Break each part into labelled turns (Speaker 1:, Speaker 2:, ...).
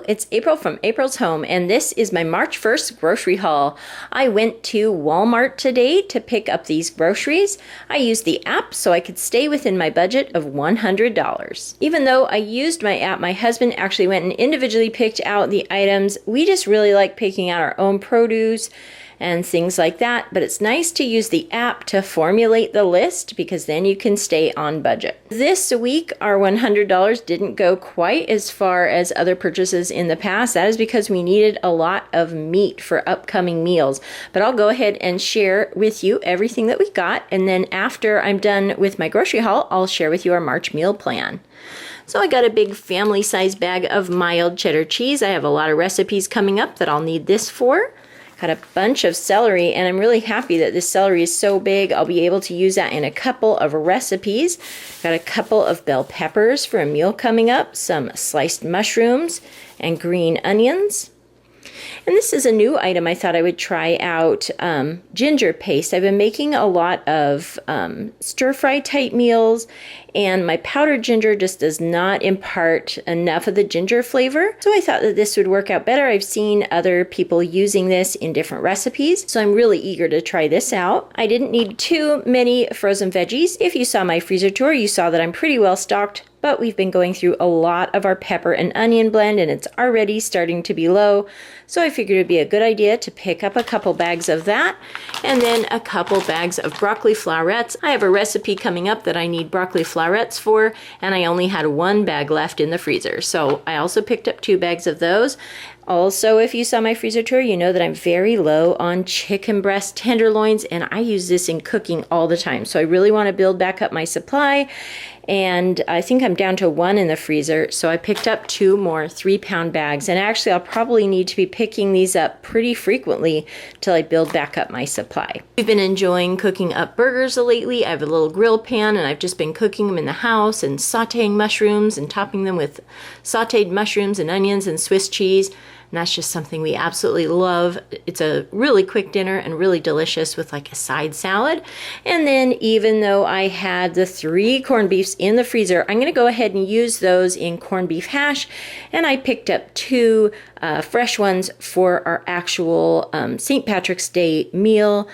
Speaker 1: it's April from April's Home, and this is my March 1st grocery haul. I went to Walmart today to pick up these groceries. I used the app so I could stay within my budget of $100. Even though I used my app, my husband actually went and individually picked out the items. We just really like picking out our own produce and things like that, but it's nice to use the app to formulate the list because then you can stay on budget. This week, our $100 didn't go quite as far as other purchases in the past. That is because we needed a lot of meat for upcoming meals, but I'll go ahead and share with you everything that we got, and then after I'm done with my grocery haul, I'll share with you our March meal plan. So I got a big family-sized bag of mild cheddar cheese. I have a lot of recipes coming up that I'll need this for. Got a bunch of celery, and I'm really happy that this celery is so big. I'll be able to use that in a couple of recipes. Got a couple of bell peppers for a meal coming up, some sliced mushrooms, and green onions. And this is a new item I thought I would try out, ginger paste. I've been making a lot of stir-fry type meals, and my powdered ginger just does not impart enough of the ginger flavor. So I thought that this would work out better. I've seen other people using this in different recipes, so I'm really eager to try this out. I didn't need too many frozen veggies. If you saw my freezer tour, you saw that I'm pretty well stocked, but we've been going through a lot of our pepper and onion blend, and it's already starting to be low. So I figured it'd be a good idea to pick up a couple bags of that, and then a couple bags of broccoli florets. I have a recipe coming up that I need broccoli florets for, and I only had one bag left in the freezer. So I also picked up 2 bags of those. Also, if you saw my freezer tour, you know that I'm very low on chicken breast tenderloins, and I use this in cooking all the time. So I really want to build back up my supply, and I think I'm down to 1 in the freezer. So I picked up 2 more 3-pound bags, and actually I'll probably need to be picking these up pretty frequently till I build back up my supply. We've been enjoying cooking up burgers lately. I have a little grill pan, and I've just been cooking them in the house and sauteing mushrooms and topping them with sauteed mushrooms and onions and Swiss cheese. And that's just something we absolutely love. It's a really quick dinner and really delicious with like a side salad. And then even though I had the 3 corned beefs in the freezer, I'm going to go ahead and use those in corned beef hash. And I picked up 2 fresh ones for our actual St. Patrick's Day meal.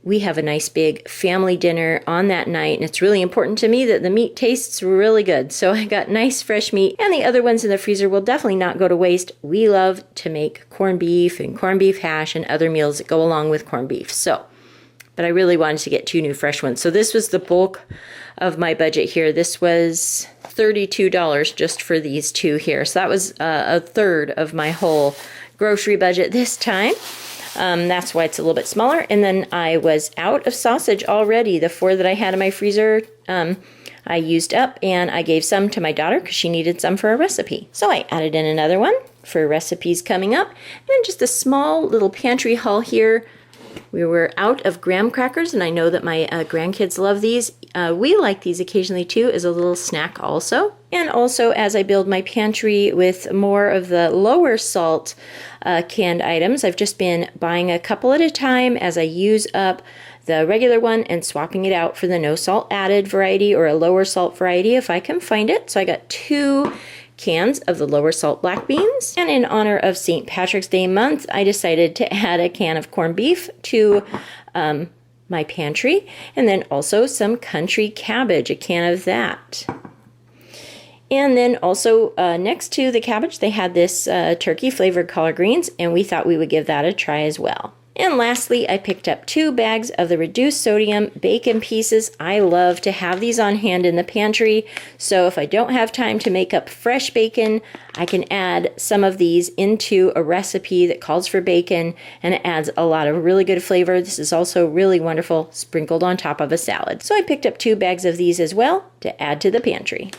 Speaker 1: We have a nice big family dinner on that night, and it's really important to me that the meat tastes really good. So I got nice fresh meat, and the other ones in the freezer will definitely not go to waste. We love to make corned beef and corned beef hash and other meals that go along with corned beef. But I really wanted to get 2 new fresh ones. So this was the bulk of my budget here. This was $32 just for these 2 here. So that was a third of my whole grocery budget this time. That's why it's a little bit smaller. And then I was out of sausage already. The 4 that I had in my freezer, I used up, and I gave some to my daughter because she needed some for a recipe. So I added in another one for recipes coming up. And then just a small little pantry haul here. We were out of graham crackers, and I know that my grandkids love these. We like these occasionally too as a little snack also. And also, as I build my pantry with more of the lower salt canned items, I've just been buying a couple at a time as I use up the regular one and swapping it out for the no salt added variety or a lower salt variety if I can find it. So I got 2 cans of the lower salt black beans. And in honor of St. Patrick's Day month, I decided to add a can of corned beef to my pantry, and then also some country cabbage, a can of that. And then also next to the cabbage, they had this turkey flavored collard greens, and we thought we would give that a try as well. And lastly, I picked up 2 bags of the reduced sodium bacon pieces. I love to have these on hand in the pantry, so if I don't have time to make up fresh bacon, I can add some of these into a recipe that calls for bacon, and it adds a lot of really good flavor. This is also really wonderful sprinkled on top of a salad. So I picked up 2 bags of these as well to add to the pantry.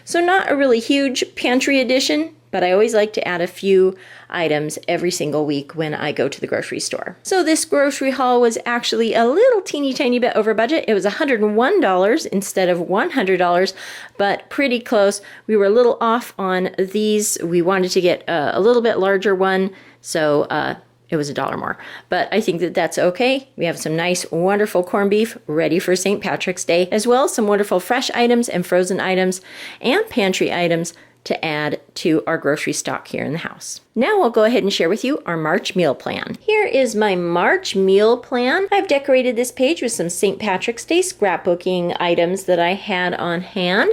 Speaker 1: So not a really huge pantry addition, but I always like to add a few items every single week when I go to the grocery store. So this grocery haul was actually a little teeny tiny bit over budget. It was $101 instead of $100, but pretty close. We were a little off on these. We wanted to get a little bit larger one, so it was $1 more. But I think that that's okay. We have some nice, wonderful corned beef ready for St. Patrick's Day, as well as some wonderful fresh items and frozen items and pantry items to add to our grocery stock here in the house. Now I'll go ahead and share with you our March meal plan. Here is my March meal plan. I've decorated this page with some St. Patrick's Day scrapbooking items that I had on hand.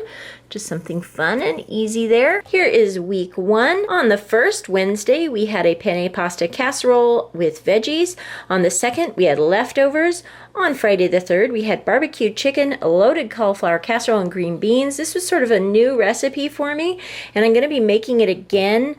Speaker 1: Just something fun and easy there. Here is week 1. On the first Wednesday, we had a penne pasta casserole with veggies. On the second, we had leftovers. On Friday the 3rd, we had barbecued chicken, loaded cauliflower casserole, and green beans. This was sort of a new recipe for me, and I'm going to be making it again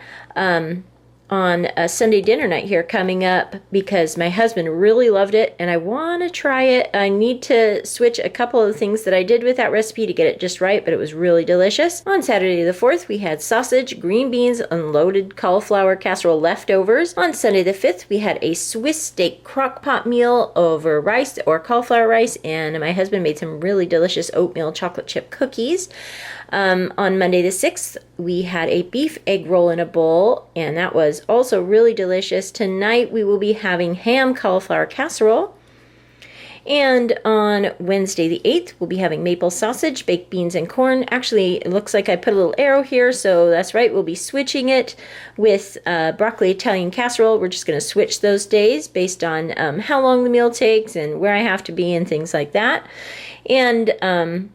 Speaker 1: on a Sunday dinner night here coming up because my husband really loved it and I want to try it. I need to switch a couple of the things that I did with that recipe to get it just right, but it was really delicious. On Saturday the 4th, we had sausage, green beans, unloaded cauliflower casserole leftovers. On Sunday the 5th, we had a Swiss steak crock pot meal over rice or cauliflower rice, and my husband made some really delicious oatmeal chocolate chip cookies. On Monday the 6th, we had a beef egg roll in a bowl, and that was also really delicious. Tonight, we will be having ham cauliflower casserole. And on Wednesday the 8th, we'll be having maple sausage, baked beans, and corn. Actually, it looks like I put a little arrow here, so that's right. We'll be switching it with broccoli Italian casserole. We're just going to switch those days based on how long the meal takes and where I have to be and things like that. And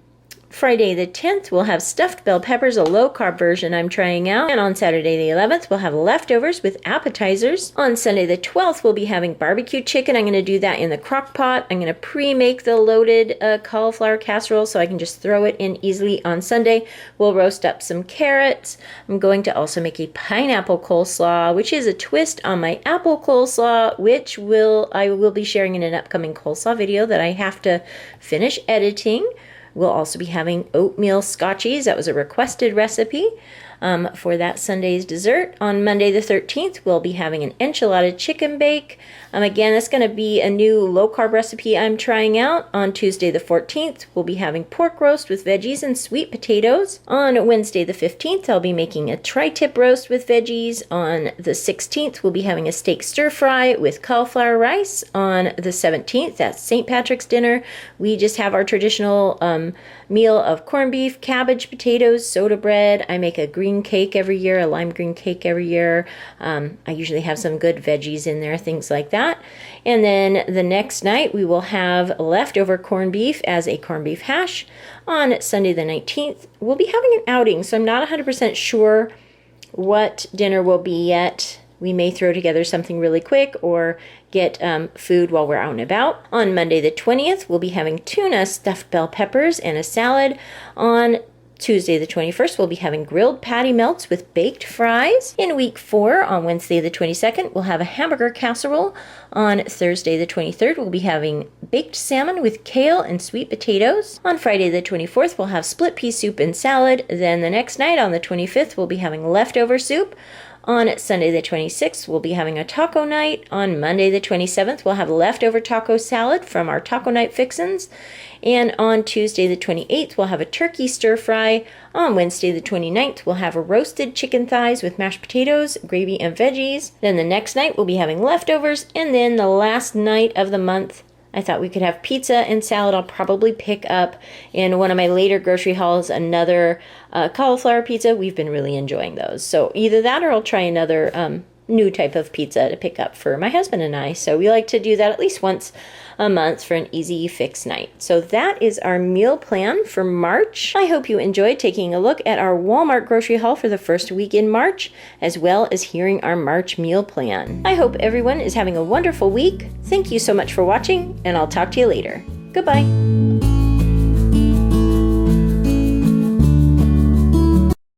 Speaker 1: Friday the 10th, we'll have stuffed bell peppers, a low-carb version I'm trying out. And on Saturday the 11th, we'll have leftovers with appetizers. On Sunday the 12th, we'll be having barbecue chicken. I'm going to do that in the crock pot. I'm going to pre-make the loaded cauliflower casserole so I can just throw it in easily on Sunday. We'll roast up some carrots. I'm going to also make a pineapple coleslaw, which is a twist on my apple coleslaw, which I will be sharing in an upcoming coleslaw video that I have to finish editing. We'll also be having oatmeal scotchies. That was a requested recipe for that Sunday's dessert. On Monday the 13th, we'll be having an enchilada chicken bake. Again, that's going to be a new low-carb recipe I'm trying out. On Tuesday the 14th, we'll be having pork roast with veggies and sweet potatoes. On Wednesday the 15th, I'll be making a tri-tip roast with veggies. On the 16th, we'll be having a steak stir-fry with cauliflower rice. On the 17th, that's St. Patrick's dinner, we just have our traditional meal of corned beef, cabbage, potatoes, soda bread. I make a green cake every year, a lime green cake every year. I usually have some good veggies in there, things like that. And then the next night, we will have leftover corned beef as a corned beef hash. On Sunday the 19th, we'll be having an outing, so I'm not 100% sure what dinner will be yet. We may throw together something really quick or get food while we're out and about. On Monday the 20th, we'll be having tuna, stuffed bell peppers, and a salad. On Tuesday the 21st, we'll be having grilled patty melts with baked fries. In week 4, on Wednesday the 22nd, we'll have a hamburger casserole. On Thursday the 23rd, we'll be having baked salmon with kale and sweet potatoes. On Friday the 24th, we'll have split pea soup and salad. Then the next night, on the 25th, we'll be having leftover soup. On Sunday the 26th, we'll be having a taco night. On Monday the 27th, we'll have leftover taco salad from our taco night fixins. And on Tuesday the 28th, we'll have a turkey stir fry. On Wednesday the 29th, we'll have a roasted chicken thighs with mashed potatoes, gravy, and veggies. Then the next night, we'll be having leftovers. And then the last night of the month, I thought we could have pizza and salad. I'll probably pick up in one of my later grocery hauls another cauliflower pizza. We've been really enjoying those. So either that or I'll try another new type of pizza to pick up for my husband and I. So we like to do that at least once a month for an easy fix night. So that is our meal plan for March. I hope you enjoyed taking a look at our Walmart grocery haul for the first week in March, as well as hearing our March meal plan. I hope everyone is having a wonderful week. Thank you so much for watching, and I'll talk to you later. Goodbye.